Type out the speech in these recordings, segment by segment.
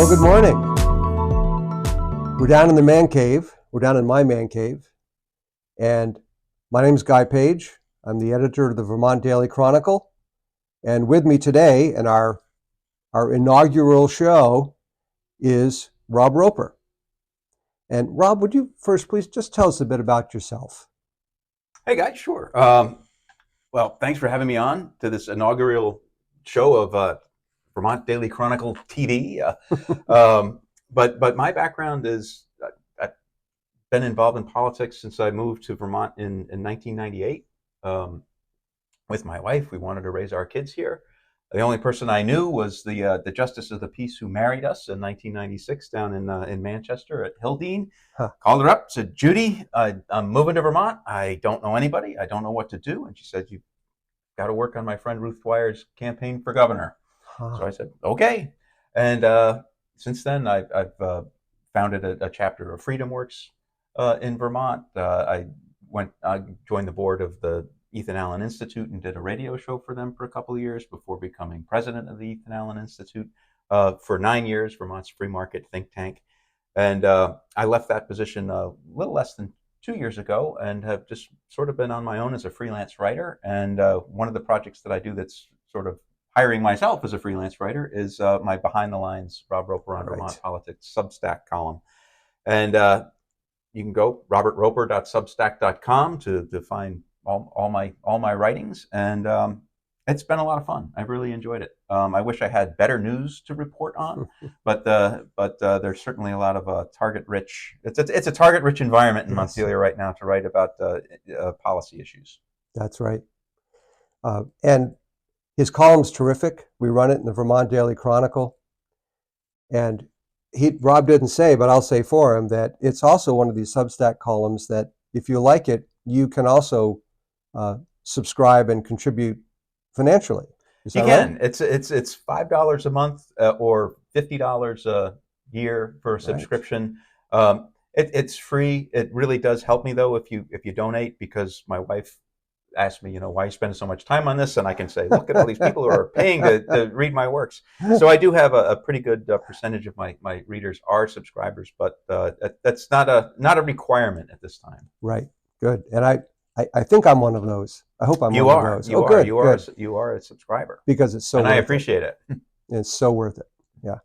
Well, good morning. We're down in the man cave. We're down in my man cave. And my name is Guy Page. I'm the editor of the Vermont Daily Chronicle. And with me today in our inaugural show is Rob Roper. And Rob, would you first please just tell us a bit about yourself? Hey, guys, sure. Well, thanks for having me on to this inaugural show of Vermont Daily Chronicle TV. But my background is I've been involved in politics since I moved to Vermont in 1998. With my wife, we wanted to raise our kids here. The only person I knew was the Justice of the Peace who married us in 1996 down in Manchester at Hildene. Huh. Called her up, said, "Judy, I'm moving to Vermont. I don't know anybody. I don't know what to do." And she said, "You've got to work on my friend Ruth Dwyer's campaign for governor." Huh. So I said, "Okay." And since then, I've founded a chapter of Freedom Works in Vermont. I joined the board of the Ethan Allen Institute and did a radio show for them for a couple of years before becoming president of the Ethan Allen Institute for 9 years, Vermont's free market think tank. And I left that position a little less than 2 years ago and have just sort of been on my own as a freelance writer. And one of the projects that I do that's sort of hiring myself as a freelance writer is my Behind the Lines, Rob Roper on Vermont Politics Substack column. And you can go robertroper.substack.com to find all my writings, and it's been a lot of fun. I've really enjoyed it. I wish I had better news to report on, but there's certainly a lot of target-rich. It's a target-rich environment in Montpelier right now to write about policy issues. That's right. And his column's terrific. We run it in the Vermont Daily Chronicle, and Rob didn't say, but I'll say for him that it's also one of these Substack columns that if you like it, you can also subscribe and contribute financially. Is that You can. right? It's $5 a month or $50 a year for a subscription. Right. It's free. It really does help me though if you donate, because my wife asked me, why are you spending so much time on this? And I can say, look at all these people who are paying to read my works. So I do have a pretty good percentage of my readers are subscribers, but that's not a requirement at this time. Right. Good. And I think I'm one of those. I hope I'm one of those. Good. You are a subscriber. Because it's so and worth I appreciate it. It's so worth it. Yeah.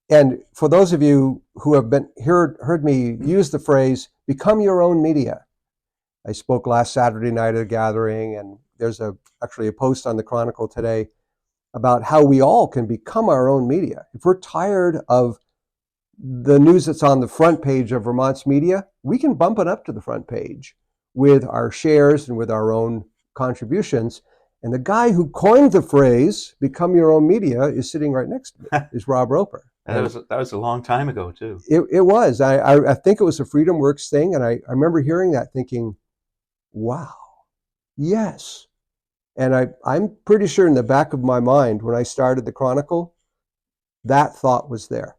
And for those of you who have heard me use the phrase, become your own media. I spoke last Saturday night at a gathering, and there's actually a post on the Chronicle today about how we all can become our own media. If we're tired of the news that's on the front page of Vermont's media, we can bump it up to the front page with our shares and with our own contributions. And the guy who coined the phrase, become your own media, is sitting right next to me, is Rob Roper. That was a long time ago, too. It was. I think it was a Freedom Works thing, and I remember hearing that thinking, wow, yes. And I'm pretty sure in the back of my mind when I started the Chronicle, that thought was there.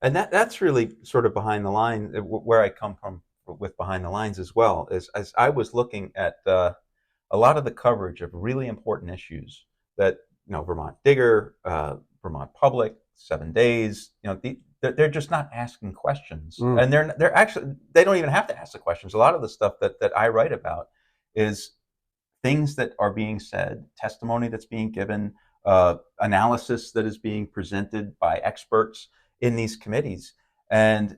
And that's really sort of behind the line, where I come from with Behind the Lines as well, is as I was looking at a lot of the coverage of really important issues that, Vermont Digger, Vermont Public, 7 Days, they're just not asking questions. And they're actually, they don't even have to ask the questions. A lot of the stuff that I write about is things that are being said, testimony that's being given, analysis that is being presented by experts in these committees. And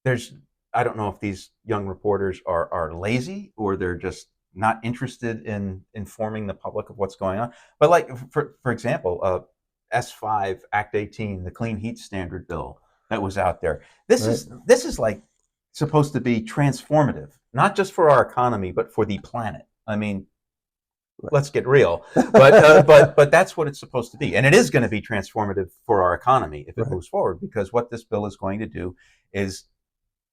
I don't know if these young reporters are lazy or they're just not interested in informing the public of what's going on. But like, for example, S5 Act 18, the Clean Heat Standard bill that was out there. This is like supposed to be transformative, not just for our economy, but for the planet. I mean, let's get real. But that's what it's supposed to be. And it is going to be transformative for our economy if it moves forward, because what this bill is going to do is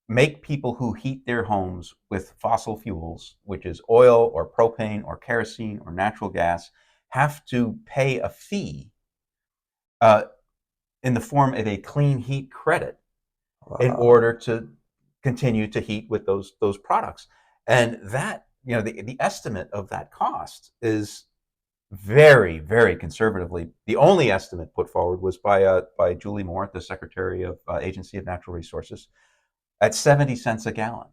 make people who heat their homes with fossil fuels, which is oil or propane or kerosene or natural gas, have to pay a fee in the form of a clean heat credit in order to continue to heat with those products. And that, the estimate of that cost is very, very conservatively. The only estimate put forward was by Julie Moore, the Secretary of Agency of Natural Resources, at 70 cents a gallon.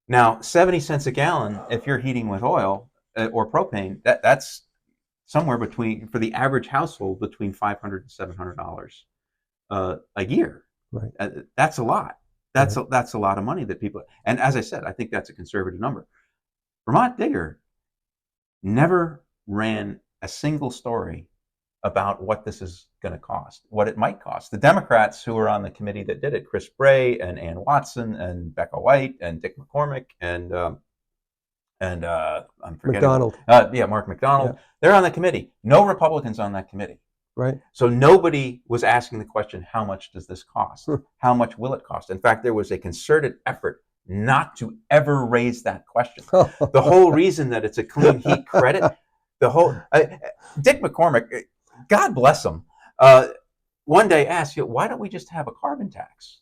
Now, 70 cents a gallon, if you're heating with oil or propane, that's somewhere between, for the average household, between $500 and $700 a year. Right. That's a lot. That's a lot of money that people. And as I said, I think that's a conservative number. Vermont Digger never ran a single story about what this is going to cost, what it might cost. The Democrats who were on the committee that did it, Chris Bray and Ann Watson and Becca White and Dick McCormick and I'm forgetting. McDonald. Mark McDonald. Yeah. They're on the committee. No Republicans on that committee. Right. So nobody was asking the question, how much does this cost? How much will it cost? In fact, there was a concerted effort not to ever raise that question. The whole reason that it's a clean heat credit, Dick McCormick, God bless him, one day asked, why don't we just have a carbon tax?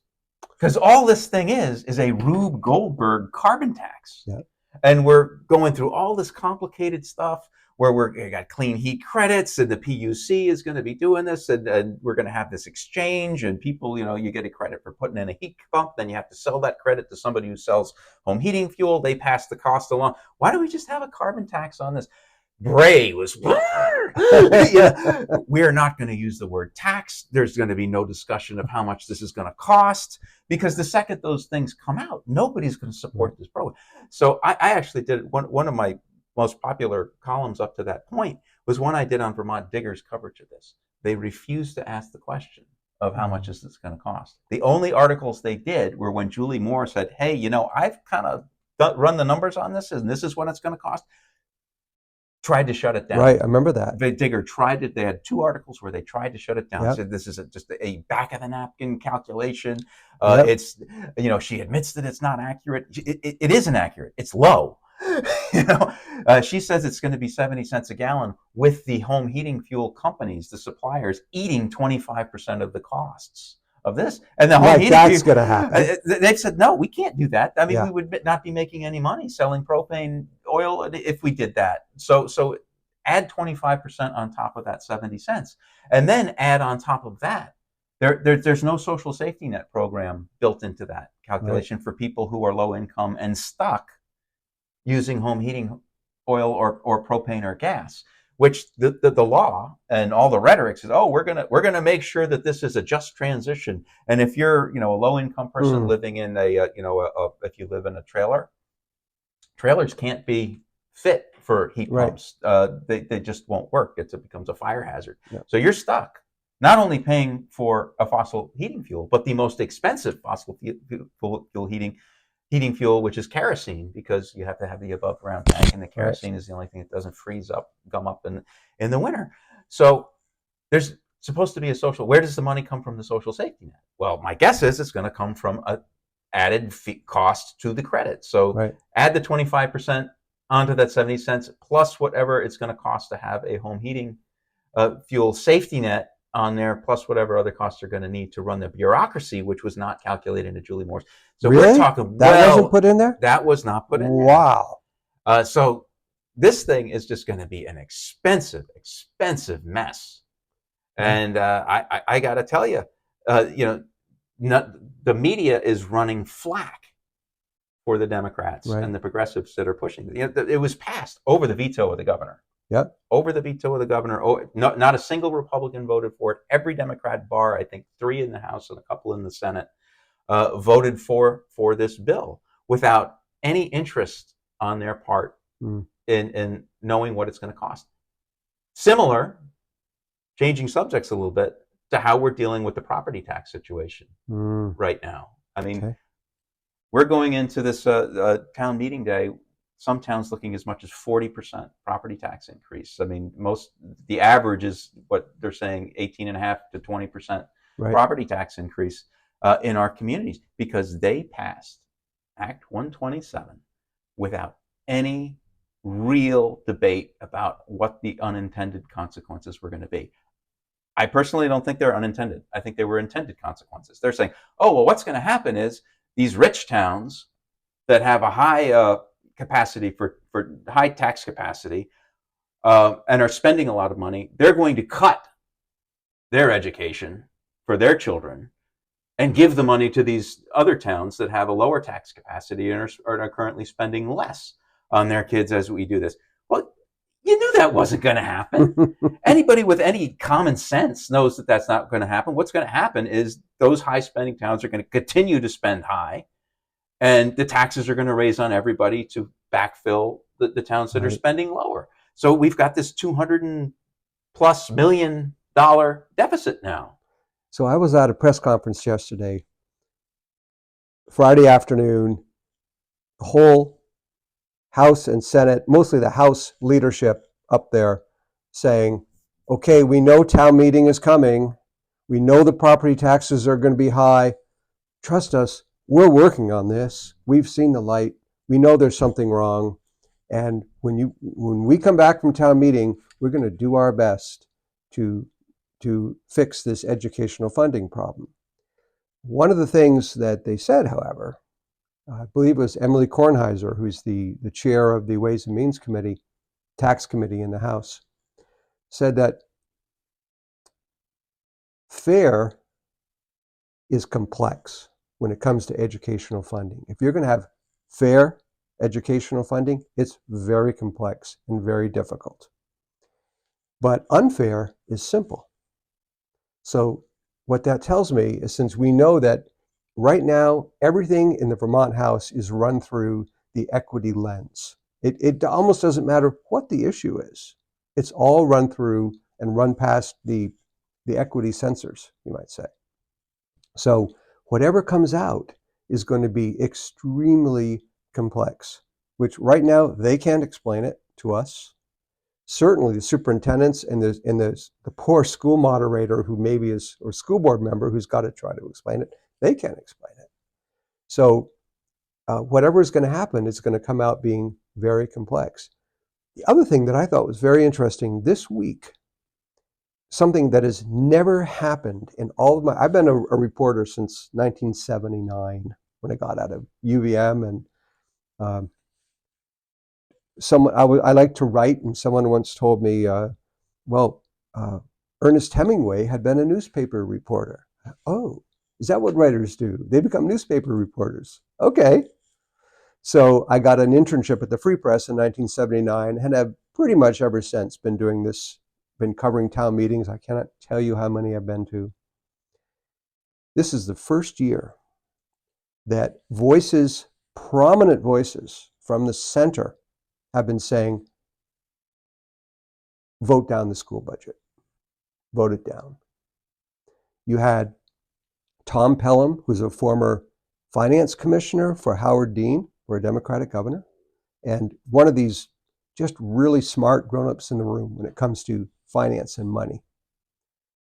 Because all this thing is a Rube Goldberg carbon tax. Yeah. And we're going through all this complicated stuff where we got clean heat credits and the PUC is going to be doing this and we're going to have this exchange and people, you get a credit for putting in a heat pump, then you have to sell that credit to somebody who sells home heating fuel. They pass the cost along. Why don't we just have a carbon tax on this? Bray was, we're not going to use the word tax. There's going to be no discussion of how much this is going to cost, because the second those things come out, nobody's going to support this program. So I actually did one of my most popular columns up to that point was one I did on Vermont Digger's coverage of this. They refused to ask the question of how much is this going to cost. The only articles they did were when Julie Moore said, hey, I've kind of run the numbers on this and this is what it's going to cost. Tried to shut it down. Right, I remember that. Digger tried it. They had 2 articles where they tried to shut it down. Yep. Said this is just a back of the napkin calculation. Yep. It's, she admits that it's not accurate. It isn't accurate. It's low. She says it's going to be 70 cents a gallon with the home heating fuel companies, the suppliers, eating 25% of the costs of this. And the home heating that's going to happen. They've said, no, we can't do that. I mean, we would not be making any money selling propane oil if we did that. So add 25% on top of that 70 cents. And then add on top of that, there's no social safety net program built into that calculation for people who are low income and stuck using home heating oil or propane or gas, which the law and all the rhetoric says, we're gonna make sure that this is a just transition. And if you're a low income person living in if you live in a trailer, trailers can't be fit for heat pumps. They just won't work. It becomes a fire hazard. Yeah. So you're stuck not only paying for a fossil heating fuel, but the most expensive fossil fuel heating fuel, which is kerosene, because you have to have the above ground tank, and the kerosene is the only thing that doesn't gum up in the winter. So there's supposed to be a social. Where does the money come from? The social safety net. Well, my guess is it's going to come from a added cost to the credit. So add the 25% onto that 70 cents plus whatever it's going to cost to have a home heating fuel safety net on there, plus whatever other costs are going to need to run the bureaucracy, which was not calculated into Julie Moore's. So we're talking, that wasn't put in there? That was not put in there. Wow. So this thing is just going to be an expensive mess. And I got to tell you, the media is running flack for the Democrats and the progressives that are pushing. It was passed over the veto of the governor. Yep. Over the veto of the governor. Not a single Republican voted for it. Every Democrat bar, I think 3 in the House and a couple in the Senate, voted for this bill without any interest on their part in knowing what it's going to cost. Similar, changing subjects a little bit, to how we're dealing with the property tax situation right now. I mean, we're going into this town meeting day, some towns looking as much as 40% property tax increase. I mean, the average is what they're saying, 18.5% to 20% property tax increase in our communities, because they passed Act 127 without any real debate about what the unintended consequences were going to be. I personally don't think they're unintended. I think they were intended consequences. They're saying, what's going to happen is these rich towns that have a high capacity for high tax capacity and are spending a lot of money, they're going to cut their education for their children and give the money to these other towns that have a lower tax capacity and are currently spending less on their kids as we do this. Well, you knew that wasn't going to happen. Anybody with any common sense knows that that's not going to happen. What's going to happen is those high spending towns are going to continue to spend high, and the taxes are going to raise on everybody to backfill the towns that are spending lower. So we've got this $200+ million deficit now. So I was at a press conference yesterday, Friday afternoon, the whole House and Senate, mostly the House leadership up there saying, okay, we know town meeting is coming. We know the property taxes are going to be high. Trust us, we're working on this. We've seen the light. We know there's something wrong. And when we come back from town meeting, we're going to do our best to fix this educational funding problem. One of the things that they said, however, I believe it was Emily Kornheiser, who's the chair of the Ways and Means Committee, Tax Committee in the House, said that fair is complex when it comes to educational funding. If you're going to have fair educational funding, it's very complex and very difficult. But unfair is simple. So what that tells me is, since we know that right now everything in the Vermont House is run through the equity lens, it almost doesn't matter what the issue is. It's all run through and run past the equity censors, you might say. So whatever comes out is going to be extremely complex, which right now they can't explain it to us. Certainly the superintendents and the poor school moderator who maybe is, or school board member who's got to try to explain it, they can't explain it. So whatever is going to happen is going to come out being very complex. The other thing that I thought was very interesting this week, something that has never happened in all of my, I've been a reporter since 1979 when I got out of UVM, and I like to write, and someone once told me, Ernest Hemingway had been a newspaper reporter. Oh, is that what writers do? They become newspaper reporters. Okay. So I got an internship at the Free Press in 1979 and have pretty much ever since been doing this, been covering town meetings. I cannot tell you how many I've been to. This is the first year that voices, prominent voices from the center, have been saying, vote down the school budget. Vote it down. You had Tom Pelham, who's a former finance commissioner for Howard Dean, for a Democratic governor, and one of these just really smart grown-ups in the room when it comes to finance and money,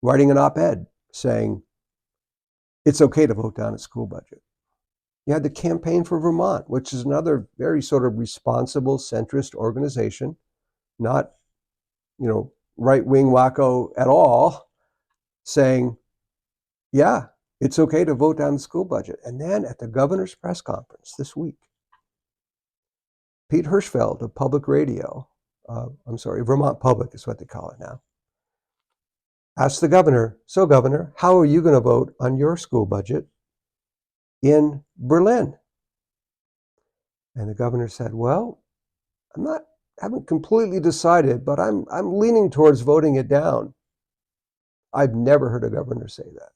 writing an op-ed saying it's okay to vote down a school budget. You had the Campaign for Vermont, which is another very sort of responsible centrist organization, not, right-wing wacko at all, saying, yeah, it's okay to vote down the school budget. And then at the governor's press conference this week, Pete Hirschfeld of Public Radio, Vermont Public is what they call it now, asked the governor, so governor, how are you going to vote on your school budget in Berlin? And the governor said, well, haven't completely decided, but I'm leaning towards voting it down. I've never heard a governor say that.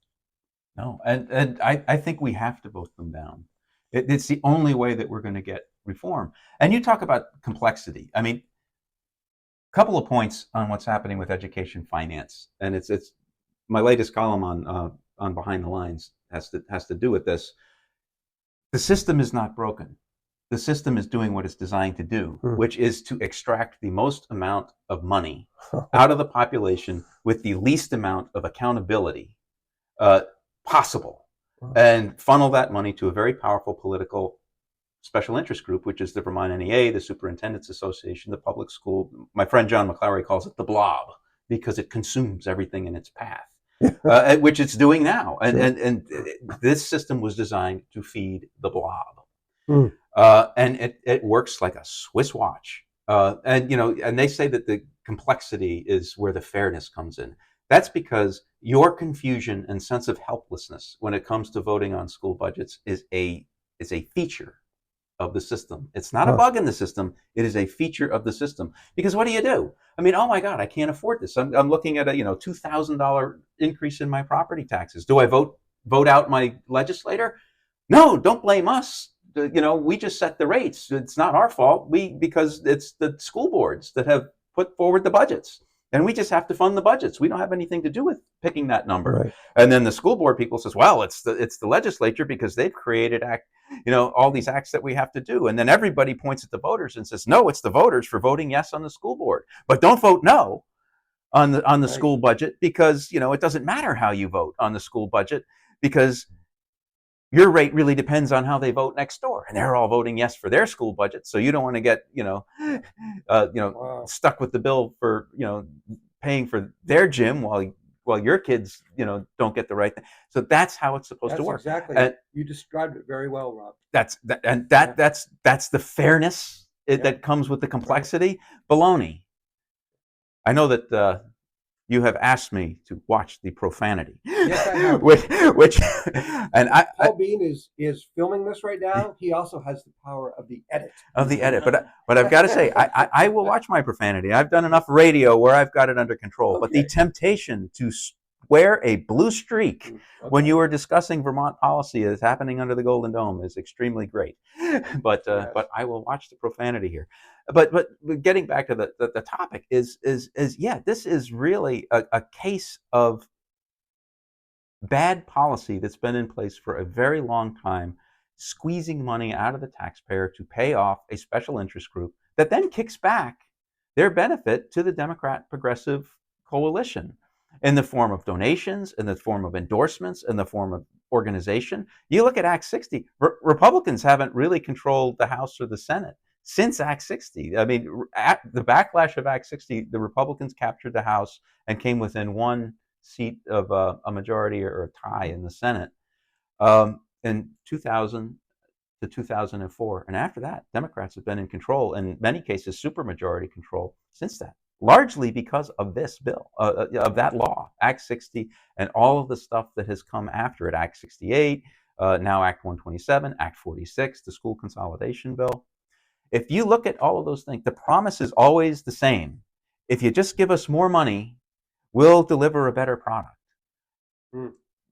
No, and I think we have to vote them down. It's the only way that we're going to get reform. And you talk about complexity. I mean, a couple of points on what's happening with education finance, and it's my latest column on Behind the Lines has to do with this. The system is not broken. The system is doing what it's designed to do, which is to extract the most amount of money out of the population with the least amount of accountability possible, and funnel that money to a very powerful political special interest group, which is the Vermont NEA, the Superintendents Association, the public school. My friend John McClary calls it the blob because it consumes everything in its path, which it's doing now. And this system was designed to feed the blob. And it works like a Swiss watch. And they say that complexity is where the fairness comes in. That's because your confusion and sense of helplessness when it comes to voting on school budgets is a feature of the system. It's not a Huh. bug in the system. It is a feature of the system. Because what do? I mean, oh my God, I can't afford this. I'm looking at a $2,000 increase in my property taxes. Do I vote out my legislator? No, don't blame us. We just set the rates. It's not our fault. Because it's the school boards that have put forward the budgets, and we just have to fund the budgets. We don't have anything to do with picking that number. Right. And then the school board people says, well, it's the legislature because they've created all these acts that we have to do. And then everybody points at the voters and says, no, it's the voters for voting yes on the school board, but don't vote no on the Right. school budget, because it doesn't matter how you vote on the school budget, because your rate really depends on how they vote next door, and they're all voting yes for their school budget. So you don't want to get Wow. stuck with the bill for paying for their gym while your kids don't get the right thing. So that's how it's supposed to work. Exactly. And You described it very well, Rob. that's the fairness that comes with the complexity. Baloney. I know that you have asked me to watch the profanity. Yes, I have. which and Paul Bean is filming this right now. He also has the power of the edit. But I've got to say, I will watch my profanity. I've done enough radio where I've got it under control. But the temptation to wear a blue streak when you are discussing Vermont policy is happening under the Golden Dome is extremely great. But I will watch the profanity here. But getting back to the topic is this is really a case of bad policy that's been in place for a very long time, squeezing money out of the taxpayer to pay off a special interest group that then kicks back their benefit to the Democrat Progressive Coalition in the form of donations, in the form of endorsements, in the form of organization. You look at Act 60, Republicans haven't really controlled the House or the Senate since Act 60. I mean, at the backlash of Act 60, the Republicans captured the House and came within one seat of a majority or a tie in the Senate in 2000 to 2004. And after that, Democrats have been in control, in many cases, supermajority control since that, largely because of this bill, of that law, Act 60, and all of the stuff that has come after it, Act 68, now Act 127, Act 46, the school consolidation bill. If you look at all of those things, the promise is always the same. If you just give us more money, we'll deliver a better product.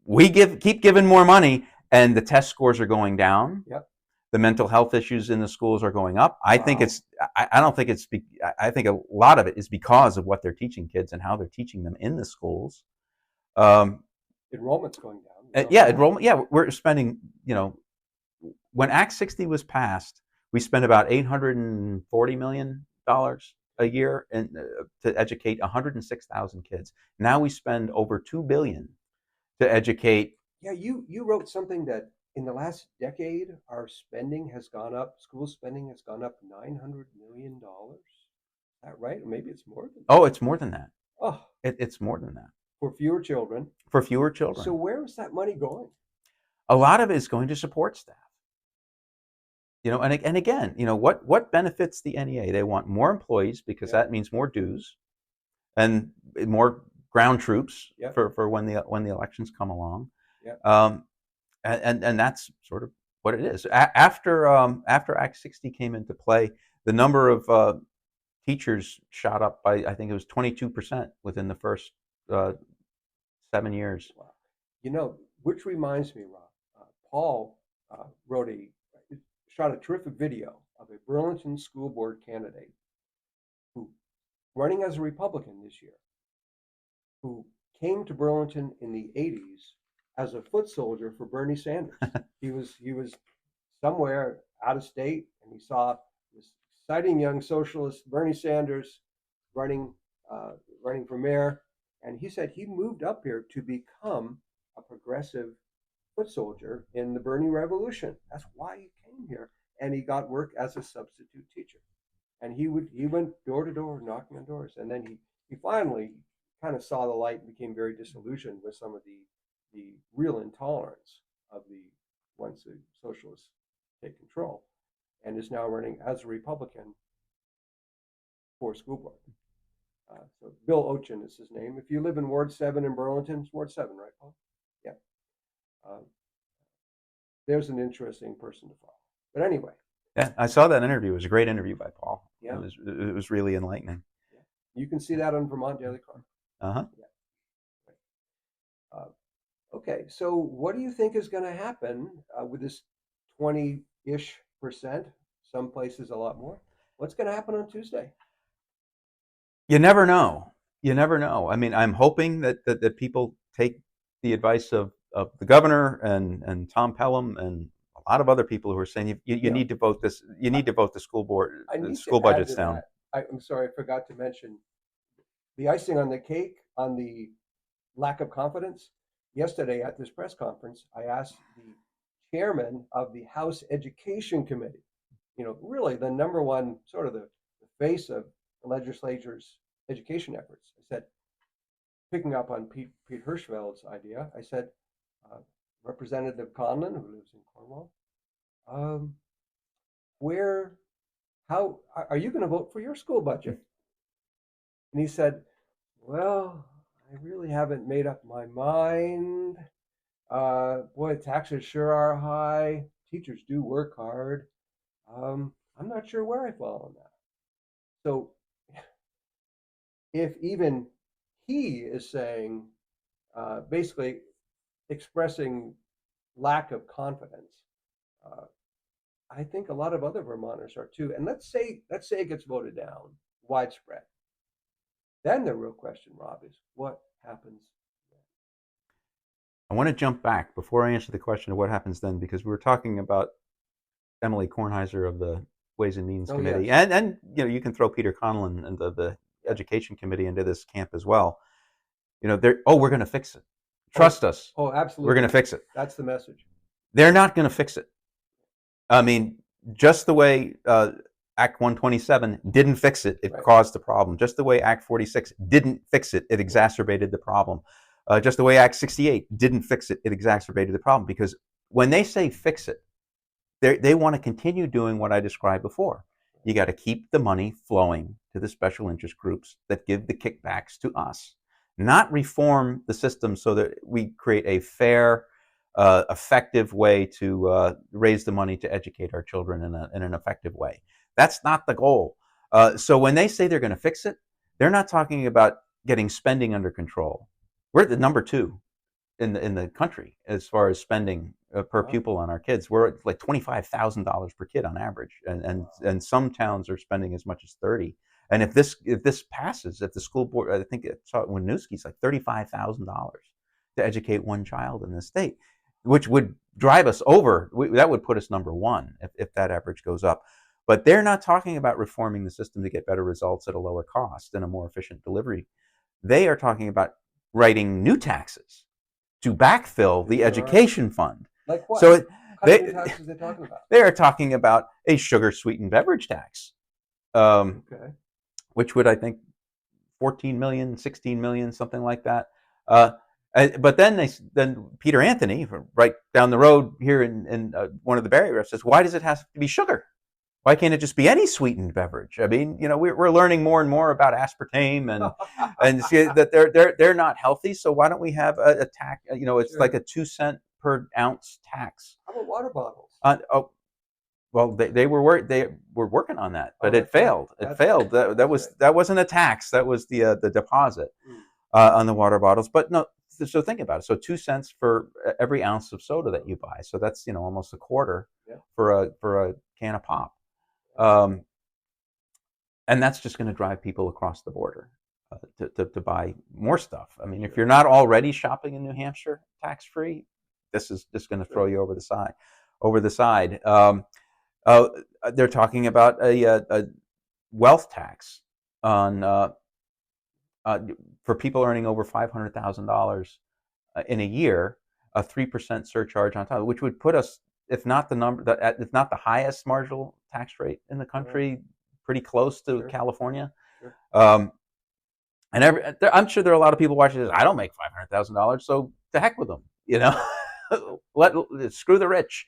We keep giving more money, and the test scores are going down. Yep. The mental health issues in the schools are going up. I think I don't think it's. I think a lot of it is because of what they're teaching kids and how they're teaching them in the schools. Enrollment's going down. Enrollment. Yeah, we're spending. When Act 60 was passed, we spent about $840 million a year to educate 106,000 kids. Now we spend over $2 billion to educate. Yeah, you wrote something that in the last decade, our spending has gone up. School spending has gone up $900 million. Is that right? Or maybe it's more than that. Oh, it's more than that. Oh, it's more than that. For fewer children. For fewer children. So where is that money going? A lot of it is going to support staff. And again, what benefits the NEA? They want more employees because that means more dues and more ground troops for when the elections come along. And that's sort of what it is. After Act 60 came into play, the number of teachers shot up by, I think it was 22% within the first 7 years. Wow. Which reminds me, Rob, Paul shot a terrific video of a Burlington school board candidate who, running as a Republican this year, who came to Burlington in the 80s as a foot soldier for Bernie Sanders. He was somewhere out of state, and he saw this exciting young socialist, Bernie Sanders, running for mayor, and he said he moved up here to become a progressive foot soldier in the Bernie Revolution. That's why he came here, and he got work as a substitute teacher. And he went door to door, knocking on doors, and then he finally kind of saw the light and became very disillusioned with some of the real intolerance of once the socialists take control, and is now running as a Republican for school board. So Bill Ochin is his name. If you live in Ward 7 in Burlington, it's Ward 7, right, Paul? Yeah. Um, there's an interesting person to follow. But anyway. Yeah, I saw that interview. It was a great interview by Paul. Yeah. It was really enlightening. Yeah. You can see that on Vermont Daily Chronicle. Uh-huh. Yeah. Okay, so what do you think is going to happen with this 20-ish%? Some places a lot more. What's going to happen on Tuesday? You never know. You never know. I mean, I'm hoping that people take the advice of the governor and Tom Pelham and a lot of other people who are saying you need to vote this. You need to vote the school board, the school budgets down. I'm sorry, I forgot to mention the icing on the cake on the lack of confidence. Yesterday at this press conference, I asked the chairman of the House Education Committee, really the number one, sort of the face of the legislature's education efforts. I said, picking up on Pete Hirschfeld's idea, I said, Representative Conlon, who lives in Cornwall, how are you going to vote for your school budget? And he said, well, I really haven't made up my mind. Boy, taxes sure are high. Teachers do work hard. I'm not sure where I fall on that. So if even he is saying, basically expressing lack of confidence, I think a lot of other Vermonters are too. And let's say it gets voted down widespread. Then the real question, Rob, is what happens then? I want to jump back before I answer the question of what happens then, because we were talking about Emily Kornheiser of the Ways and Means Committee, yes. and you can throw Peter Conlon and the Education Committee into this camp as well. We're going to fix it. Trust us. Oh, absolutely. We're going to fix it. That's the message. They're not going to fix it. I mean, just the way Act 127 didn't fix it, it caused the problem. Just the way Act 46 didn't fix it, it exacerbated the problem. Just the way Act 68 didn't fix it, it exacerbated the problem. Because when they say fix it, they want to continue doing what I described before. You got to keep the money flowing to the special interest groups that give the kickbacks to us, not reform the system so that we create a fair, effective way to raise the money to educate our children in an effective way. That's not the goal. So when they say they're going to fix it, they're not talking about getting spending under control. We're the number 2 in the country as far as spending per pupil on our kids. We're at like $25,000 per kid on average, and some towns are spending as much as $30,000. And if this passes, if the school board, I think it's Winooski's like $35,000 to educate one child in the state, which would drive us over. That would put us number 1 if that average goes up. But they're not talking about reforming the system to get better results at a lower cost and a more efficient delivery. They are talking about writing new taxes to backfill the education fund. Like what? So new taxes they're talking about? They are talking about a sugar-sweetened beverage tax, which would, I think, 14 million, 16 million, something like that. But then Peter Anthony, right down the road here in one of the Barrie refs, says, why does it have to be sugar? Why can't it just be any sweetened beverage? I mean, we're learning more and more about aspartame and see that they're not healthy. So why don't we have a tax? It's like a 2 cent per ounce tax. How about water bottles? Well, they were working on that, but it failed. It failed. That wasn't a tax. That was the deposit on the water bottles. But no. So think about it. So 2 cents for every ounce of soda that you buy. So that's almost a quarter for a can of pop. And that's just going to drive people across the border to buy more stuff. I mean, if you're not already shopping in New Hampshire tax-free, this is just going to throw you over the side. They're talking about a wealth tax on for people earning over $500,000 in a year, a 3% surcharge on top, which would put us, if not the highest marginal tax rate in the country, pretty close to California. And I'm sure there are a lot of people watching this. I don't make $500,000, so to heck with them. Screw the rich.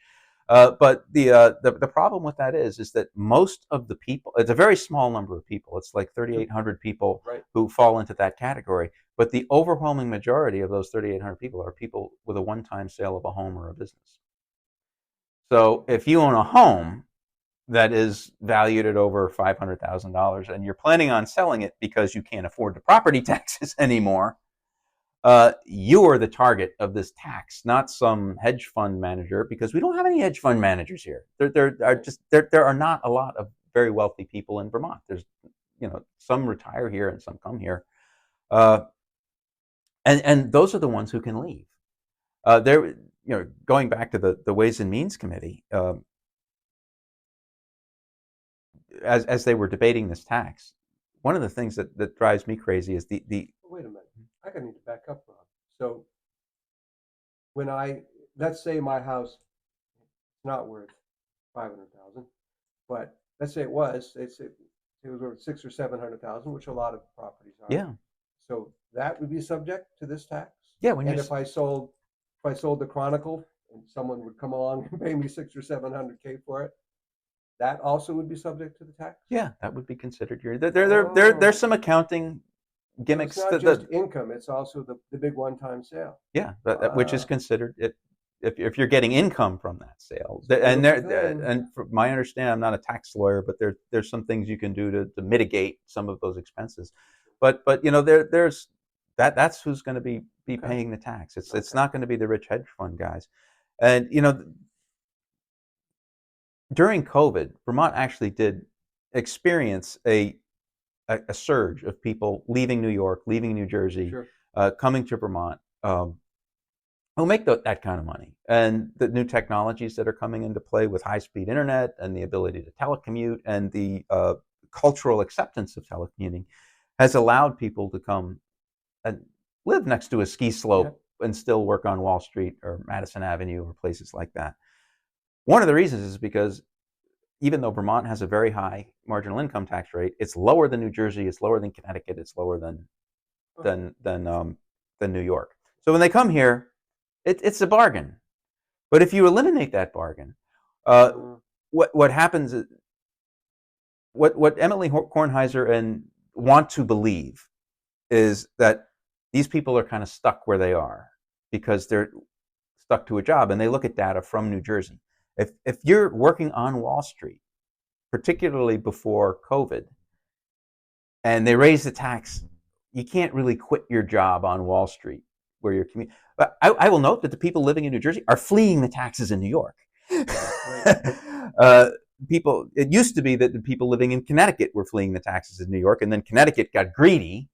But the problem with that is that most of the people, it's a very small number of people. It's like 3,800 people Right. who fall into that category. But the overwhelming majority of those 3,800 people are people with a one-time sale of a home or a business. So if you own a home that is valued at over $500,000 and you're planning on selling it because you can't afford the property taxes anymore, you are the target of this tax, not some hedge fund manager, because we don't have any hedge fund managers here. There are not a lot of very wealthy people in Vermont. There's, some retire here and some come here, and those are the ones who can leave. Going back to the Ways and Means Committee, as they were debating this tax, one of the things that drives me crazy is the. Wait a minute. I gotta need to back up, Rob. So let's say my house is not worth 500,000, but let's say it was worth 600,000 or 700,000, which a lot of properties are. Yeah. So that would be subject to this tax. Yeah. If I sold the Chronicle and someone would come along and pay me 600 or 700K for it, that also would be subject to the tax. Yeah, that would be considered your. There's some accounting gimmicks. So it's not just income; it's also the big one-time sale. Yeah, which is considered if you're getting income from that sale. And from my understanding, I'm not a tax lawyer, but there's some things you can do to mitigate some of those expenses. But there's that's who's going to be paying the tax. It's not going to be the rich hedge fund guys. And during COVID, Vermont actually did experience a surge of people leaving New York, leaving New Jersey, Sure. Coming to Vermont, who make that kind of money. And the new technologies that are coming into play with high-speed internet and the ability to telecommute and the cultural acceptance of telecommuting has allowed people to come and live next to a ski slope and still work on Wall Street or Madison Avenue or places like that. One of the reasons is because even though Vermont has a very high marginal income tax rate, it's lower than New Jersey, it's lower than Connecticut, it's lower than New York. So when they come here, it's a bargain. But if you eliminate that bargain, what happens is what Emily Kornheiser and want to believe is that these people are kind of stuck where they are because they're stuck to a job, and they look at data from New Jersey. If you're working on Wall Street, particularly before COVID, and they raise the tax, you can't really quit your job on Wall Street where you're commuting. But I will note that the people living in New Jersey are fleeing the taxes in New York. It used to be that the people living in Connecticut were fleeing the taxes in New York, and then Connecticut got greedy,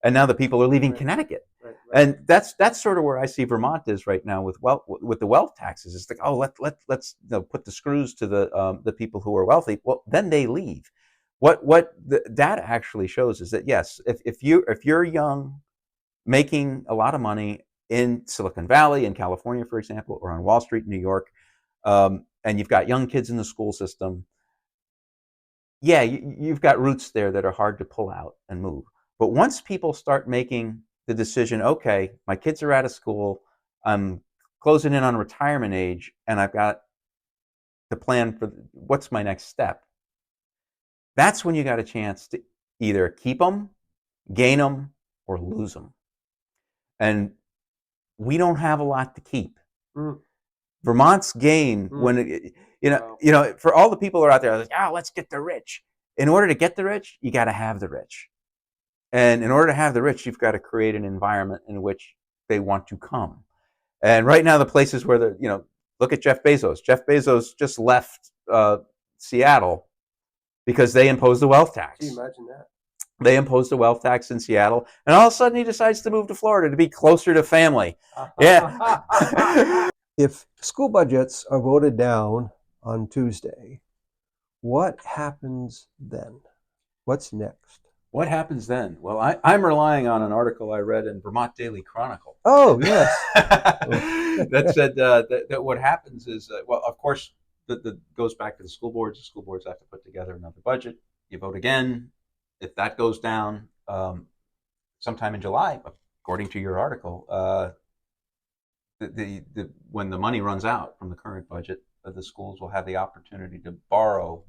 and now the people are leaving Connecticut. Right. And that's sort of where I see Vermont is right now with the wealth taxes. It's like, let's put the screws to the people who are wealthy. Well, then they leave. What the data actually shows is that yes, if you're young, making a lot of money in Silicon Valley in California, for example, or on Wall Street in New York, and you've got young kids in the school system, yeah, you've got roots there that are hard to pull out and move. But once people start making the decision, okay, my kids are out of school, I'm closing in on retirement age, and I've got the plan for what's my next step, that's when you got a chance to either keep them, gain them, or lose them. And we don't have a lot to keep. Vermont's gain when for all the people who are out there, like, let's get the rich. In order to get the rich, you got to have the rich. And in order to have the rich, you've got to create an environment in which they want to come. And right now, the places where look at Jeff Bezos. Jeff Bezos just left Seattle because they imposed the wealth tax. Can you imagine that? They imposed a wealth tax in Seattle, and all of a sudden he decides to move to Florida to be closer to family. Yeah. If school budgets are voted down on Tuesday, what happens then? What's next? What happens then? Well, I'm relying on an article I read in Vermont Daily Chronicle. Oh, yes. That said that what happens is, of course, that goes back to the school boards. The school boards have to put together another budget. You vote again. If that goes down sometime in July, according to your article, when the money runs out from the current budget, of the schools will have the opportunity to borrow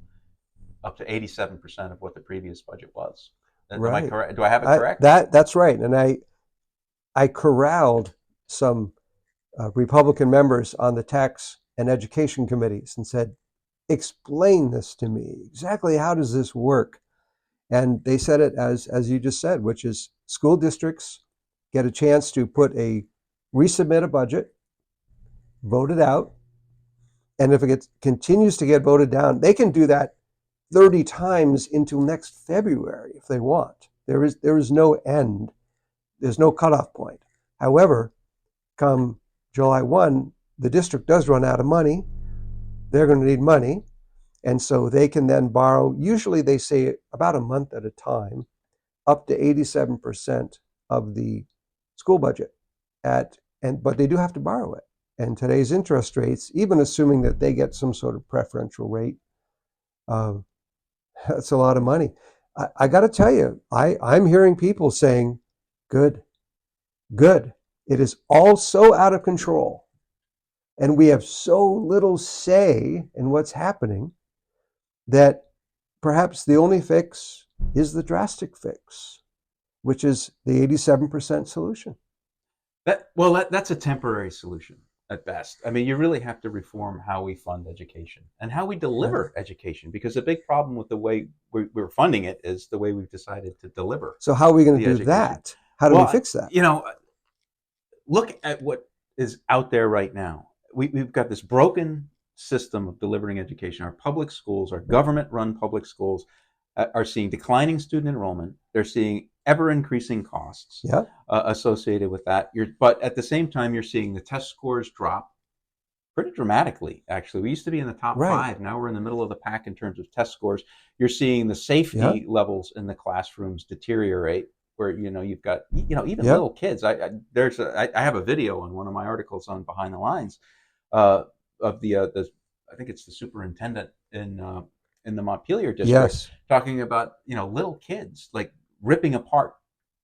up to 87% of what the previous budget was. Am I Right. correct? Do I have it correct? That's right. And I corralled some Republican members on the tax and education committees and said, explain this to me. Exactly how does this work? And they said it as you just said, which is school districts get a chance to resubmit a budget, vote it out, and if it continues to get voted down, they can do that 30 times into next February if they want. There is no end. There's no cutoff point. However, come July 1, the district does run out of money. They're going to need money. And so they can then borrow, usually they say about a month at a time, up to 87% of the school budget. But they do have to borrow it. And today's interest rates, even assuming that they get some sort of preferential rate, that's a lot of money. I got to tell you, I'm hearing people saying, good. It is all so out of control. And we have so little say in what's happening that perhaps the only fix is the drastic fix, which is the 87% solution. That's a temporary solution at best. I mean, you really have to reform how we fund education and how we deliver education, because the big problem with the way we're funding it is the way we've decided to deliver. So how are we going to do that? How do we fix that? Look at what is out there right now. We've got this broken system of delivering education. Our public schools, our government-run public schools, are seeing declining student enrollment. They're seeing ever-increasing costs associated with that. But at the same time, you're seeing the test scores drop pretty dramatically, actually. We used to be in the top 5. Now we're in the middle of the pack in terms of test scores. You're seeing the safety levels in the classrooms deteriorate, where you've got even little kids. I have a video on one of my articles on Behind the Lines of the I think it's the superintendent in the Montpelier district talking about little kids like ripping apart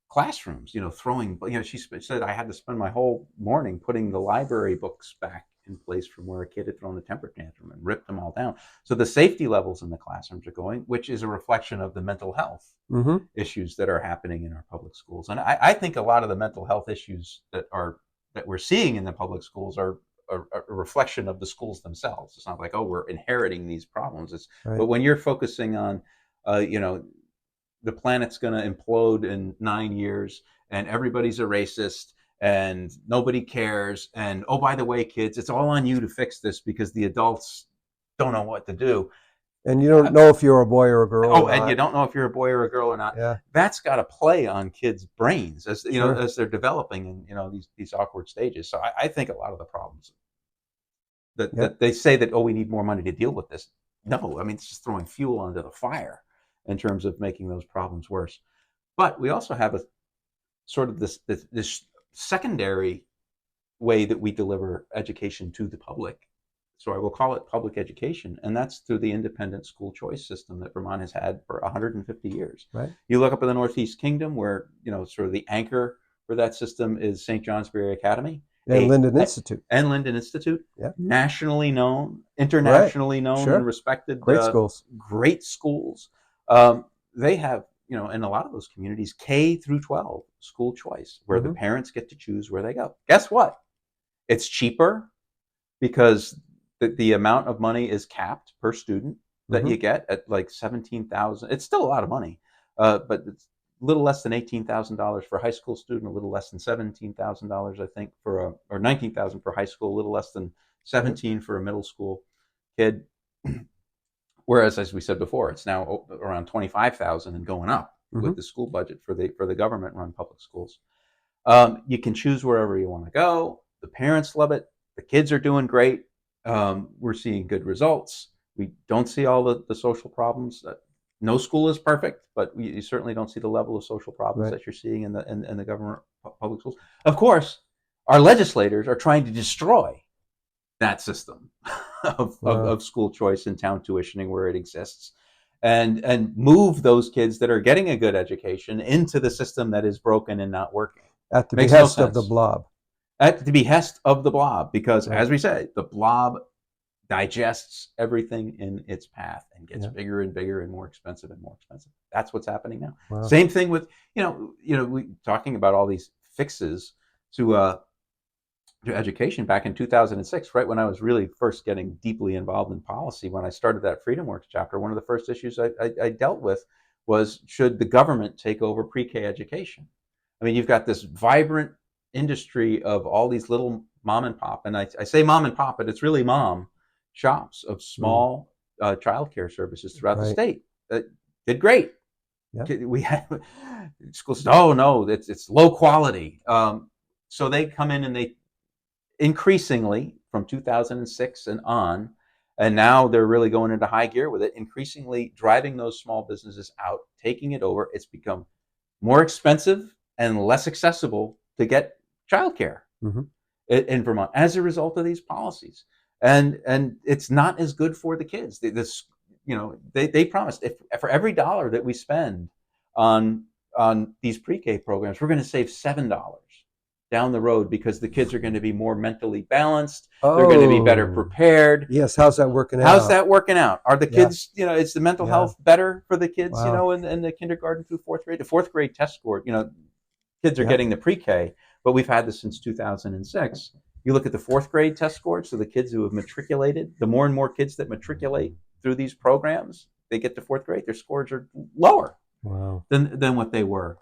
classrooms, throwing. She said I had to spend my whole morning putting the library books back in place from where a kid had thrown a temper tantrum and ripped them all down. So the safety levels in the classrooms are going, which is a reflection of the mental health issues that are happening in our public schools. And I think a lot of the mental health issues that we're seeing in the public schools are a reflection of the schools themselves. It's not like, oh, we're inheriting these problems. But when you're focusing on, the planet's going to implode in 9 years and everybody's a racist and nobody cares. And, oh, by the way, kids, it's all on you to fix this because the adults don't know what to do. And you don't know if you're a boy or a girl. Oh, and you don't know if you're a boy or a girl or not. Yeah. That's got to play on kids' brains as as they're developing in these awkward stages. So I think a lot of the problems that they say that, oh, we need more money to deal with this. No, I mean, it's just throwing fuel onto the fire in terms of making those problems worse. But we also have a sort of this secondary way that we deliver education to the public. So I will call it public education, and that's through the independent school choice system that Vermont has had for 150 years. Right. You look up in the Northeast Kingdom, where sort of the anchor for that system is St. John's-Berry Academy and Linden Institute. Nationally known, internationally known, and respected. Great schools. Great schools. They have, in a lot of those communities, K through 12 school choice, where the parents get to choose where they go. Guess what? It's cheaper because the amount of money is capped per student that you get at like $17,000. It's still a lot of money, but it's a little less than $18,000 for a high school student, a little less than $17,000, I think, or $19,000 for high school, a little less than $17,000 for a middle school kid. Whereas, as we said before, it's now around $25,000 and going up with the school budget for the government-run public schools. You can choose wherever you want to go. The parents love it. The kids are doing great. We're seeing good results. We don't see all the social problems. No school is perfect, but you certainly don't see the level of social problems that you're seeing in the government public schools. Of course, our legislators are trying to destroy that system of school choice and town tuitioning where it exists, and move those kids that are getting a good education into the system that is broken and not working. At the behest of the blob. At the behest of the blob, because as we said, the blob digests everything in its path and gets Yeah. bigger and bigger and more expensive and more expensive. That's what's happening now. Wow. Same thing with we talking about all these fixes to education back in 2006, right when I was really first getting deeply involved in policy. When I started that FreedomWorks chapter, one of the first issues I dealt with was, should the government take over pre-K education? I mean, you've got this vibrant industry of all these little mom and pop, and I say mom and pop, but it's really mom shops of small childcare services throughout the Right. state that did great. Yeah. We had schools. Oh no, it's low quality. So they come in and they increasingly from 2006 and on, and now they're really going into high gear with it, increasingly driving those small businesses out, taking it over. It's become more expensive and less accessible to get childcare Mm-hmm. in Vermont as a result of these policies. And it's not as good for the kids. They promised, if for every $1 that we spend on these pre-K programs, we're going to save $7 down the road, because the kids are going to be more mentally balanced. They're going to be better prepared. Yes. How's that working out? How's that working out? Are the Yeah. kids, is the mental Yeah. health better for the kids, Wow. in the kindergarten through fourth grade? The fourth grade test score, kids are Yeah. getting the pre-K, but we've had this since 2006. You look at the fourth grade test scores, so the kids who have matriculated, the more and more kids that matriculate through these programs, they get to fourth grade, their scores are lower Wow. than what they were.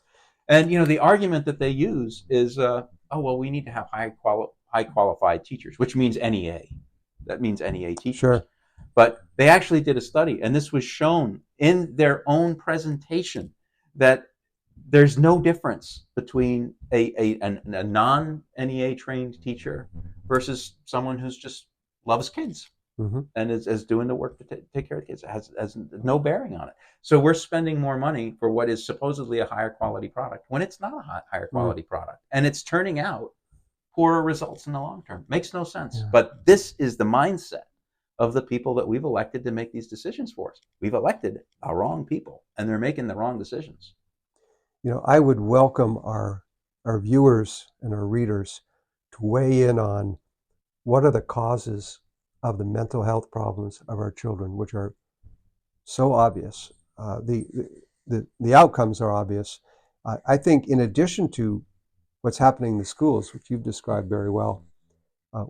And the argument that they use is, we need to have high qualified teachers, which means NEA. That means NEA teachers. Sure. But they actually did a study, and this was shown in their own presentation, that there's no difference between a non-NEA trained teacher versus someone who's just loves kids. Mm-hmm. And is doing the work to take care of the kids. It has no bearing on it. So we're spending more money for what is supposedly a higher quality product when it's not a higher quality product. And it's turning out poorer results in the long term. Makes no sense. Yeah. But this is the mindset of the people that we've elected to make these decisions for us. We've elected the wrong people, and they're making the wrong decisions. I would welcome our viewers and our readers to weigh in on what are the causes of the mental health problems of our children, which are so obvious. The outcomes are obvious. I think in addition to what's happening in the schools, which you've described very well,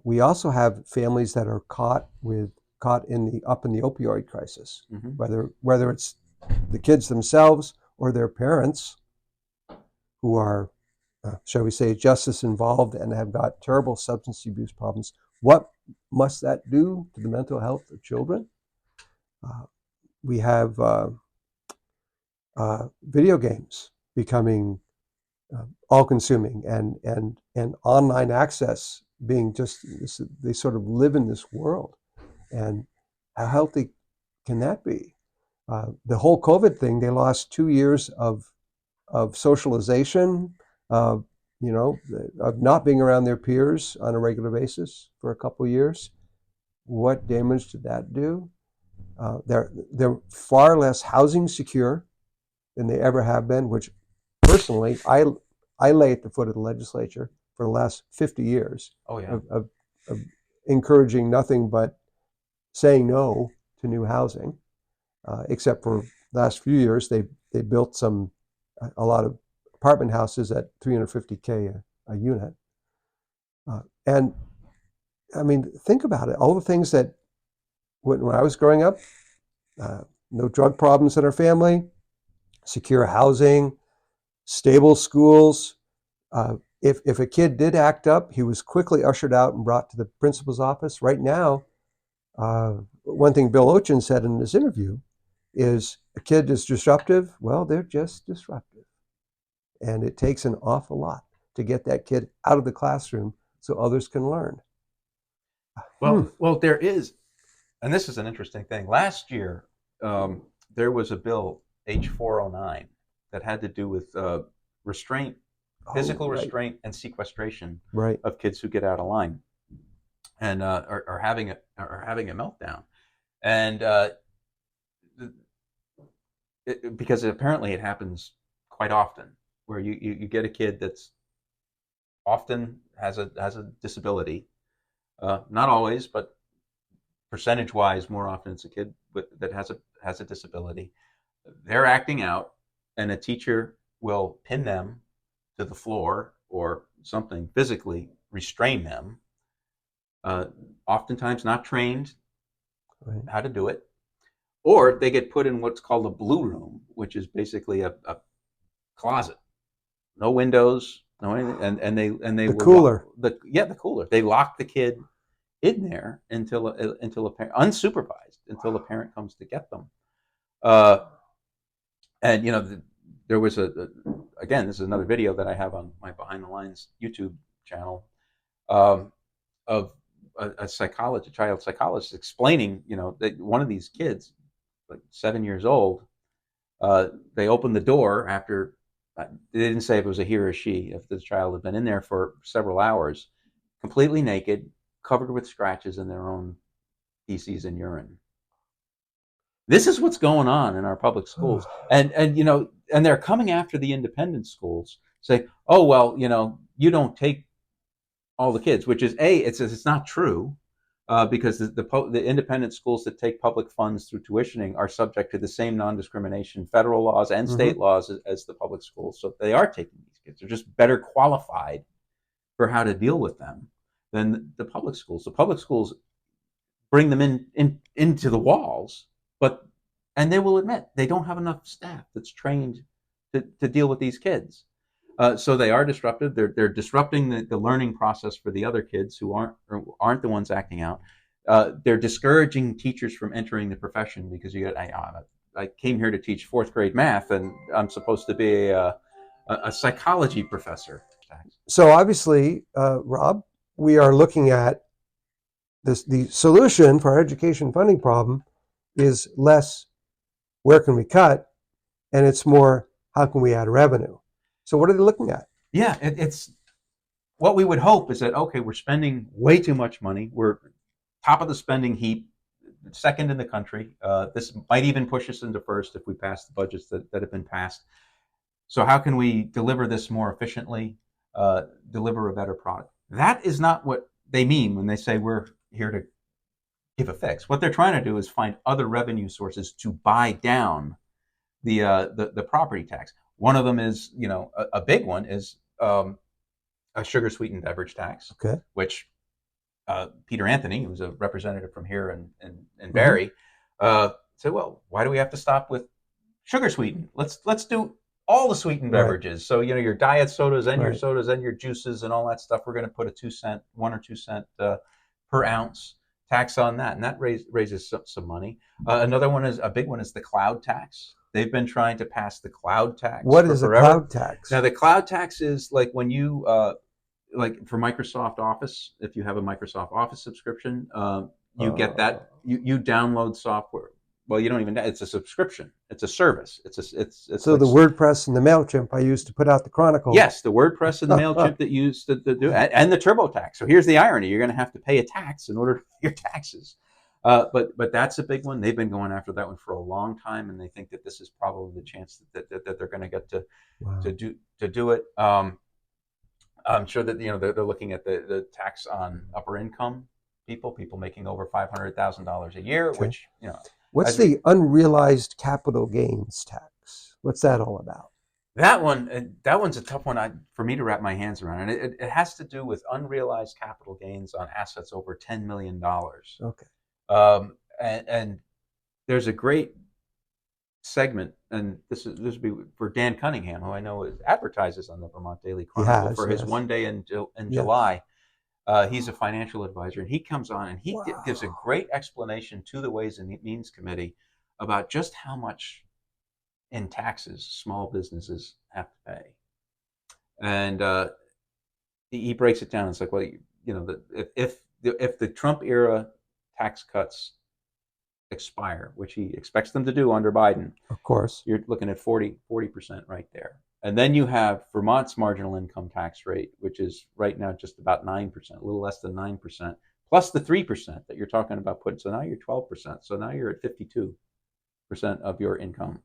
we also have families that are caught in the opioid crisis, Mm-hmm. whether it's the kids themselves or their parents who are, shall we say, justice involved and have got terrible substance abuse problems. What must that do to the mental health of children? We have video games becoming all-consuming, and online access being just, they sort of live in this world. And how healthy can that be? The whole COVID thing, they lost 2 years of socialization, of not being around their peers on a regular basis for a couple of years. What damage did that do? They're far less housing secure than they ever have been, which personally I lay at the foot of the legislature for the last 50 years. Oh yeah. of encouraging nothing but saying no to new housing, except for the last few years they built a lot of apartment houses at $350K a unit. And I mean, think about it. All the things that when I was growing up, no drug problems in our family, secure housing, stable schools. If a kid did act up, he was quickly ushered out and brought to the principal's office. Right now, one thing Bill Ochin said in his interview is, a kid is disruptive. Well, they're just disruptive. And it takes an awful lot to get that kid out of the classroom so others can learn. Well, there is, and this is an interesting thing. Last year, there was a bill, H409, that had to do with restraint, physical restraint, and sequestration of kids who get out of line and are having a meltdown, and because apparently it happens quite often, where you get a kid that's often has a disability, not always, but percentage-wise, more often it's a kid that has a disability. They're acting out, and a teacher will pin them to the floor or something, physically restrain them. Oftentimes not trained how to do it, or they get put in what's called a blue room, which is basically a closet, no windows, no anything, and they The cooler. the cooler. They lock the kid in there until a parent, unsupervised, until a parent comes to get them. And there was again, this is another video that I have on my Behind the Lines YouTube channel, of a child psychologist explaining, that one of these kids, like 7 years old, they opened the door after, they didn't say if it was a he or a she, if the child had been in there for several hours, completely naked, covered with scratches in their own feces and urine. This is what's going on in our public schools. And they're coming after the independent schools, saying, oh, well, you don't take all the kids, which is it's not true, because the independent schools that take public funds through tuitioning are subject to the same non-discrimination federal laws and state laws as the public schools. So they are taking these kids. They're just better qualified for how to deal with them than the public schools. The public schools bring them into the walls, and they will admit they don't have enough staff that's trained to deal with these kids. So they are disruptive. They're disrupting the learning process for the other kids who aren't the ones acting out. They're discouraging teachers from entering the profession, because I came here to teach fourth grade math, and I'm supposed to be a psychology professor. So obviously, Rob, we are looking at this. The solution for our education funding problem is less where can we cut, and it's more how can we add revenue. So what are they looking at? Yeah, it's what we would hope is that, okay, we're spending way too much money. We're top of the spending heap, second in the country. This might even push us into first if we pass the budgets that have been passed. So how can we deliver this more efficiently, deliver a better product? That is not what they mean when they say we're here to give a fix. What they're trying to do is find other revenue sources to buy down the property tax. One of them is, a big one is a sugar sweetened beverage tax, which Peter Anthony, who's a representative from here in Barrie, said, well, why do we have to stop with sugar sweetened? Let's do all the sweetened beverages. So, your diet sodas and your sodas and your juices and all that stuff, we're going to put a 1 or 2 cent per ounce tax on that. And that raises some money. Another one a big one is the cloud tax. They've been trying to pass the cloud tax. What is a cloud tax? Now, the cloud tax is like when you, like for Microsoft Office, if you have a Microsoft Office subscription, you get that. You download software. Well, you don't even. It's a subscription. It's a service. It's so like, the WordPress and the MailChimp I use to put out the Chronicle. Yes, the WordPress and the MailChimp that use to do, and the TurboTax. So here's the irony: you're going to have to pay a tax in order to pay your taxes. But that's a big one. They've been going after that one for a long time, and they think that this is probably the chance that they're going to get to do it. I'm sure that they're looking at the tax on upper income people making over $500,000 a year, which What's the unrealized capital gains tax? What's that all about? That one's a tough one for me to wrap my hands around, and it has to do with unrealized capital gains on assets over $10 million. Okay. And there's a great segment, and this would be for Dan Cunningham, who I know advertises on the Vermont Daily Chronicle for his one day in July. He's a financial advisor, and he comes on and he gives a great explanation to the Ways and Means Committee about just how much in taxes small businesses have to pay. And he breaks it down. It's like, well, if the Trump era tax cuts expire, which he expects them to do under Biden, of course, you're looking at 40% right there. And then you have Vermont's marginal income tax rate, which is right now just about 9%, a little less than 9%, plus the 3% that you're talking about putting. So now you're 12%. So now you're at 52% of your income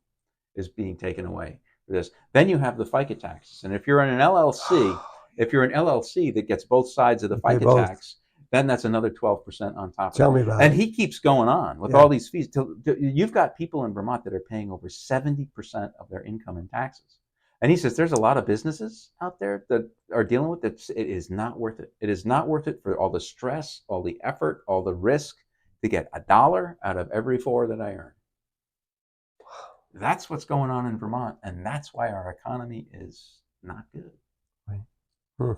is being taken away for this. Then you have the FICA taxes. And if you're in an LLC, that gets both sides of the FICA tax, then that's another 12% on top of Tell it. me about And it. he keeps going on with Yeah. all these fees. You've got people in Vermont that are paying over 70% of their income in taxes. And he says there's a lot of businesses out there that are dealing with it. It is not worth it. It is not worth it for all the stress, all the effort, all the risk to get $1 out of every 4 that I earn. That's what's going on in Vermont, and that's why our economy is not good. Right. Hmm.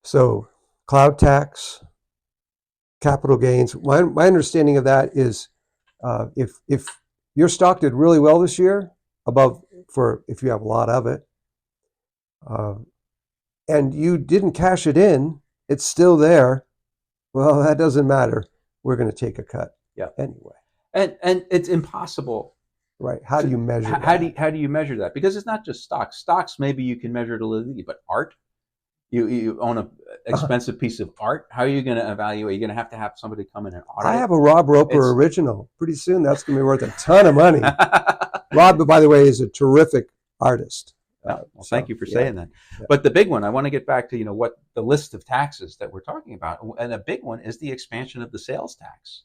So, cloud tax, capital gains. My understanding of that is, if your stock did really well this year, if you have a lot of it, and you didn't cash it in, it's still there. Well, that doesn't matter. We're going to take a cut. Yeah. Anyway. And it's impossible. Right. How do you measure that? How do you measure that? Because it's not just stocks. Stocks, maybe you can measure it a little, but art, you own an expensive piece of art. How are you going to evaluate? You're going to have somebody come in and audit I it. have a Rob Roper original. Pretty soon that's going to be worth a ton of money. Rob, by the way, is a terrific artist. Well, thank you for saying that. Yeah. But the big one, I want to get back to, what the list of taxes that we're talking about. And a big one is the expansion of the sales tax.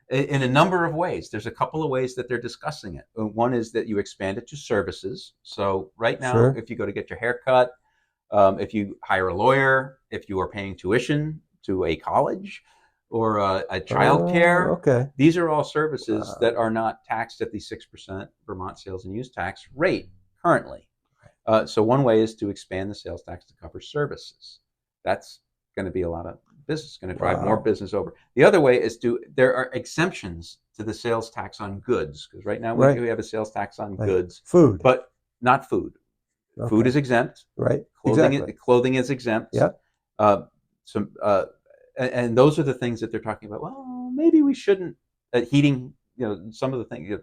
In a number of ways. There's a couple of ways that they're discussing it. One is that you expand it to services. So right now, if you go to get your hair cut, if you hire a lawyer, if you are paying tuition to a college or a child care, these are all services that are not taxed at the 6% Vermont sales and use tax rate currently. So one way is to expand the sales tax to cover services. That's going to be a lot of business, going to drive more business over. The other way is there are exemptions to the sales tax on goods, because right now we have a sales tax on goods. Food. But not food. Okay. Food is exempt. Right. Clothing is exempt. Yeah. And those are the things that they're talking about. Well, maybe we shouldn't. Heating, some of the things,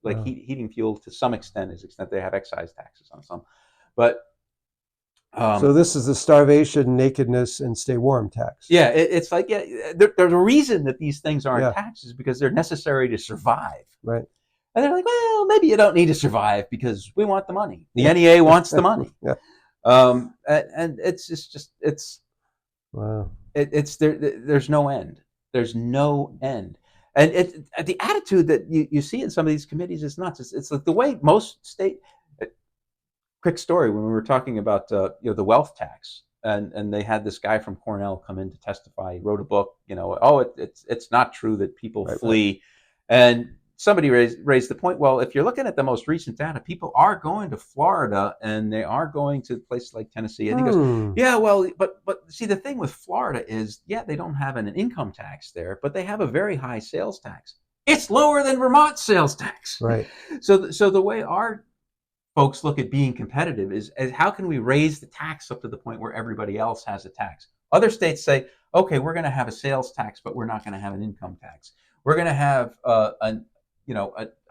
like heating fuel to some extent is exempt. They have excise taxes on some. But so this is the starvation, nakedness, and stay warm tax. Yeah, it's like there's a reason that these things aren't taxes, because they're necessary to survive. Right. And they're like, well, maybe you don't need to survive because we want the money. The NEA wants the money. Yeah. And it's wow. There's no end. There's no end. And the attitude that you see in some of these committees is nuts. It's like the way most state. Quick story, when we were talking about the wealth tax, and they had this guy from Cornell come in to testify. He wrote a book, it's not true that people flee. Right. And somebody raised the point, well, if you're looking at the most recent data, people are going to Florida and they are going to places like Tennessee. And he goes, yeah, well, but see, the thing with Florida is, they don't have an income tax there, but they have a very high sales tax. It's lower than Vermont's sales tax. Right. So the way our folks look at being competitive is how can we raise the tax up to the point where everybody else has a tax? Other states say, okay, we're going to have a sales tax, but we're not going to have an income tax. We're going to have a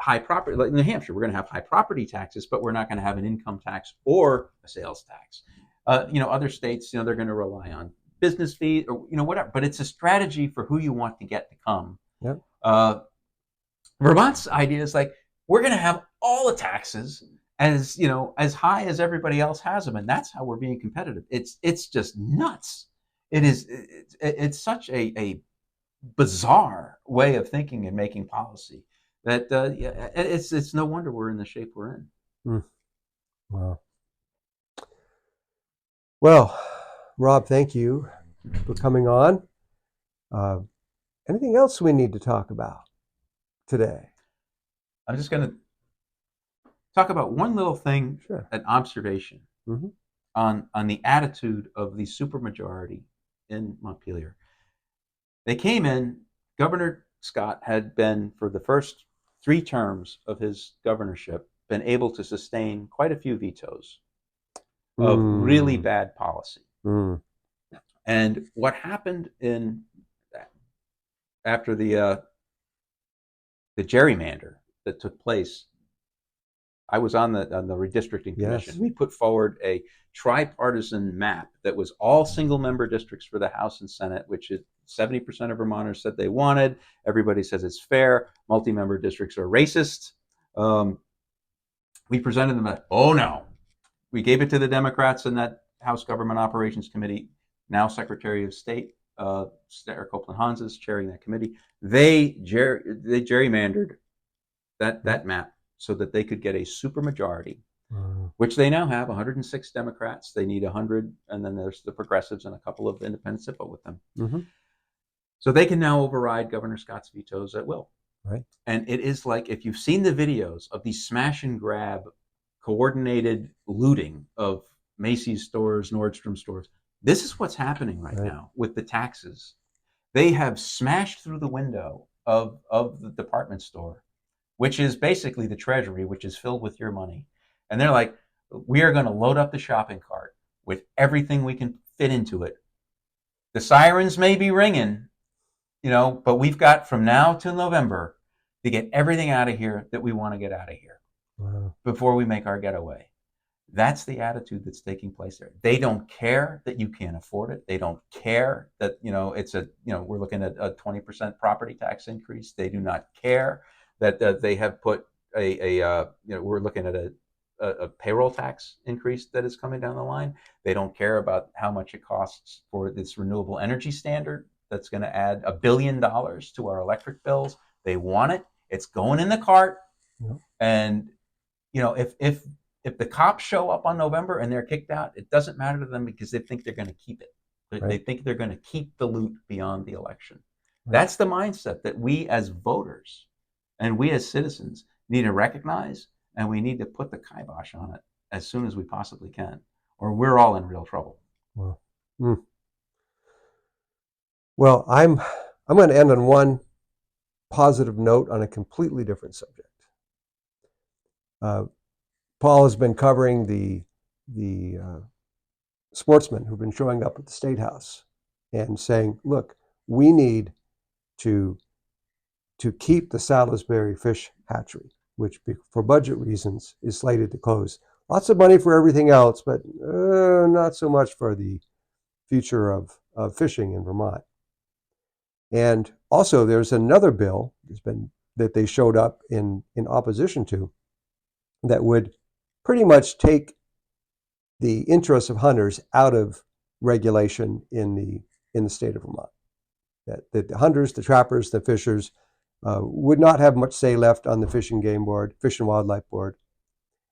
high property, like New Hampshire, we're going to have high property taxes, but we're not going to have an income tax or a sales tax. Other states, they're going to rely on business fees or whatever. But it's a strategy for who you want to get to come. Yep. Vermont's idea is like, we're going to have all the taxes as high as everybody else has them, and that's how we're being competitive. It's just nuts. It's such a bizarre way of thinking and making policy that it's no wonder we're in the shape we're in. Wow. Well, Rob, thank you for coming on. Anything else we need to talk about today? I'm just going to talk about one little thing, an observation on the attitude of the supermajority in Montpelier. They came in, Governor Scott had been, for the first 3 terms of his governorship, been able to sustain quite a few vetoes of really bad policy. And what happened after the gerrymander that took place, I was on the redistricting commission. Yes. We put forward a tripartisan map that was all single-member districts for the House and Senate, which is 70% of Vermonters said they wanted. Everybody says it's fair. Multi-member districts are racist. We presented them oh no. We gave it to the Democrats in that House Government Operations Committee. now Secretary of State, Sarah Copeland Hans is chairing that committee. They gerrymandered that map so that they could get a supermajority, which they now have 106 Democrats. They need 100, and then there's the progressives and a couple of independents that vote with them. Mm-hmm. So they can now override Governor Scott's vetoes at will. Right. And it is like, if you've seen the videos of these smash and grab, coordinated looting of Macy's stores, Nordstrom stores, this is what's happening right now with the taxes. They have smashed through the window of the department store, which is basically the treasury, which is filled with your money. And they're like, we are going to load up the shopping cart with everything we can fit into it. The sirens may be ringing, but we've got from now till November to get everything out of here that we want to get out of here before we make our getaway. That's the attitude that's taking place there. They don't care that you can't afford it. They don't care that, we're looking at a 20% property tax increase. They do not care that they have put we're looking at a payroll tax increase that is coming down the line. They don't care about how much it costs for this renewable energy standard that's going to add $1 billion to our electric bills. They want it. It's going in the cart. Yep. And, if the cops show up on November and they're kicked out, it doesn't matter to them because they think they're going to keep it. They think they're going to keep the loot beyond the election. Right. That's the mindset that we as voters and we as citizens need to recognize, and we need to put the kibosh on it as soon as we possibly can, or we're all in real trouble. Well, I'm going to end on one positive note on a completely different subject. Paul has been covering the sportsmen who've been showing up at the State House and saying, look, we need to keep the Salisbury fish hatchery, which for budget reasons is slated to close. Lots of money for everything else, but not so much for the future of fishing in Vermont. And also there's another bill that they showed up in opposition to that would pretty much take the interests of hunters out of regulation in the state of Vermont. That the hunters, the trappers, the fishers would not have much say left on the Fish and Game Board, Fish and Wildlife Board,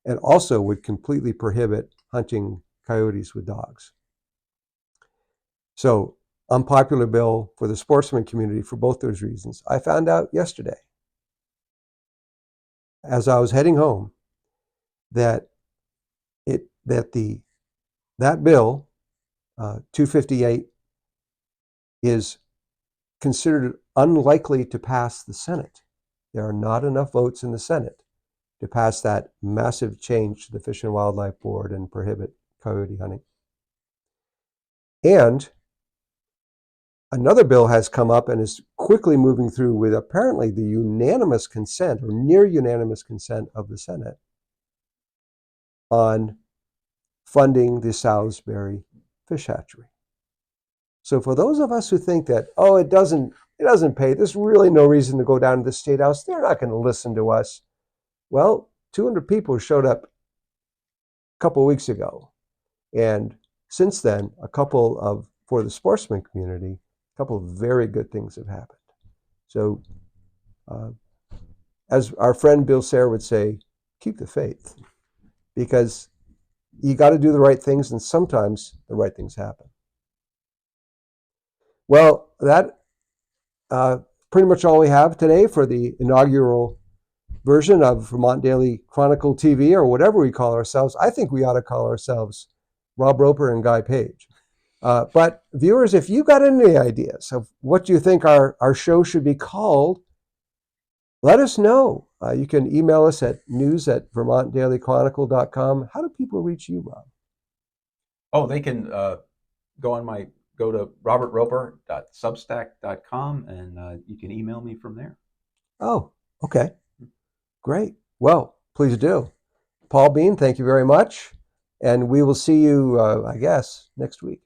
and also would completely prohibit hunting coyotes with dogs. So, unpopular bill for the sportsman community for both those reasons. I found out yesterday, as I was heading home, that bill 258 is considered unlikely to pass the Senate. There are not enough votes in the Senate to pass that massive change to the Fish and Wildlife Board and prohibit coyote hunting. And another bill has come up and is quickly moving through with apparently the unanimous consent or near unanimous consent of the Senate on funding the Salisbury fish hatchery. So for those of us who think that, it doesn't pay, there's really no reason to go down to the State House, they're not going to listen to us. Well, 200 people showed up a couple of weeks ago. And since then, for the sportsman community, a couple of very good things have happened. So as our friend Bill Sayre would say, keep the faith, because you got to do the right things, and sometimes the right things happen. Well, that pretty much all we have today for the inaugural version of Vermont Daily Chronicle TV, or whatever we call ourselves. I think we ought to call ourselves Rob Roper and Guy Page. But viewers, if you got any ideas of what you think our show should be called, let us know. You can email us at news@vermontdailychronicle.com. How do people reach you, Rob? Oh, they can go to robertroper.substack.com, and you can email me from there. Oh, okay. Great. Well, please do. Paul Bean, thank you very much. And we will see you, I guess, next week.